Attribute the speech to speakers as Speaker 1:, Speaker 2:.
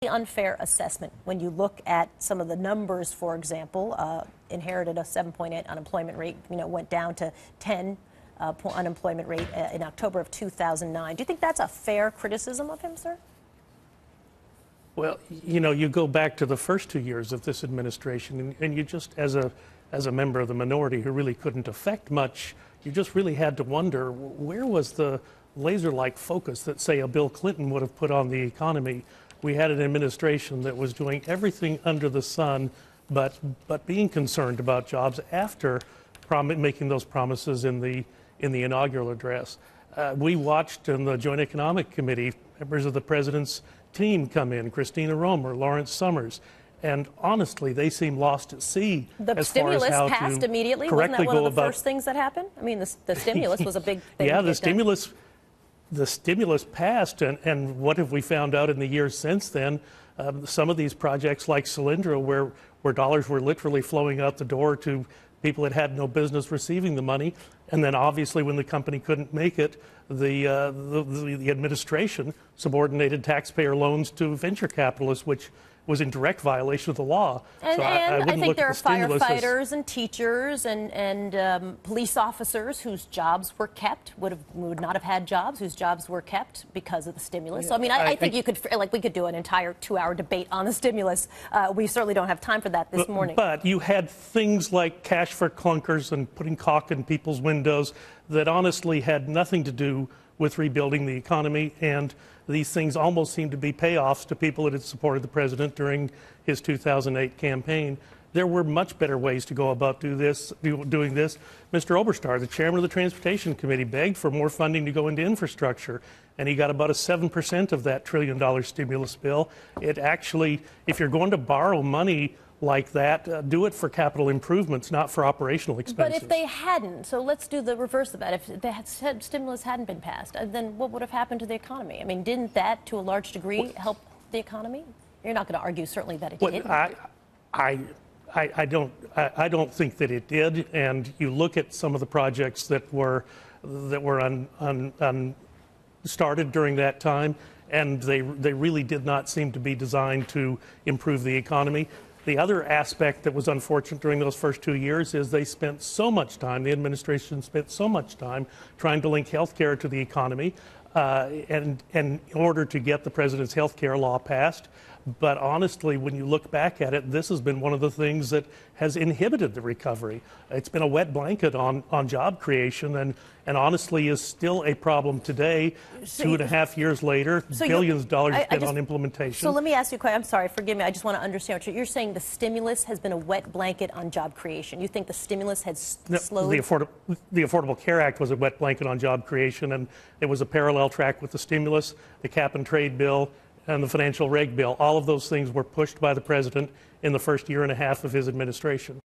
Speaker 1: Unfair assessment when you look at some of the numbers. For example, inherited a 7.8 unemployment rate, went down to 10 unemployment rate in October of 2009. Do you think that's a fair criticism of him, sir?
Speaker 2: Well, you go back to the first 2 years of this administration, and you just, as a member of the minority who really couldn't affect much, you just really had to wonder, where was the laser-like focus that, say, a Bill Clinton would have put on the economy? We had an administration that was doing everything under the sun, but being concerned about jobs after making those promises in the inaugural address. We watched in the Joint Economic Committee members of the president's team come in, Christina Romer, Lawrence Summers, and honestly, they seem lost at sea.
Speaker 1: The stimulus passed immediately. Wasn't that one of the first things that happened? I mean, the stimulus was a big thing.
Speaker 2: Yeah, the stimulus passed, and what have we found out in the years since then? Some of these projects like Solyndra, where dollars were literally flowing out the door to people that had no business receiving the money, and then obviously when the company couldn't make it, the administration subordinated taxpayer loans to venture capitalists, which was in direct violation of the law.
Speaker 1: And I think there are firefighters and teachers and police officers whose jobs were kept, would not have had jobs, whose jobs were kept because of the stimulus. Yeah, so I mean, I think we could do an entire 2-hour debate on the stimulus. We certainly don't have time for that this morning.
Speaker 2: But you had things like cash for clunkers and putting caulk in people's windows that honestly had nothing to do with rebuilding the economy, and these things almost seem to be payoffs to people that had supported the president during his 2008 campaign. There were much better ways to go about doing this. Mr. Oberstar, the chairman of the Transportation Committee, begged for more funding to go into infrastructure, and he got about a 7% of that $1 trillion stimulus bill. It actually, if you're going to borrow money like that, do it for capital improvements, not for operational expenses.
Speaker 1: But if they hadn't, so let's do the reverse of that. If the stimulus hadn't been passed, then what would have happened to the economy? I mean, didn't that, to a large degree, help the economy? You're not going to argue, certainly, that it didn't.
Speaker 2: I don't think that it did. And you look at some of the projects that were started during that time, and they really did not seem to be designed to improve the economy. The other aspect that was unfortunate during those first 2 years is they spent so much time, the administration spent so much time trying to link health care to the economy and in order to get the president's health care law passed. But honestly, when you look back at it, this has been one of the things that has inhibited the recovery. It's been a wet blanket on job creation, and honestly is still a problem today, 2.5 years later, billions of dollars spent on implementation.
Speaker 1: So let me ask you a question. I'm sorry, forgive me. I just want to understand what you're saying. The stimulus has been a wet blanket on job creation. You think the stimulus has slowed?
Speaker 2: The Affordable Care Act was a wet blanket on job creation, and it was a parallel track with the stimulus, the cap and trade bill, and the financial reg bill. All of those things were pushed by the president in the first 1.5 years of his administration.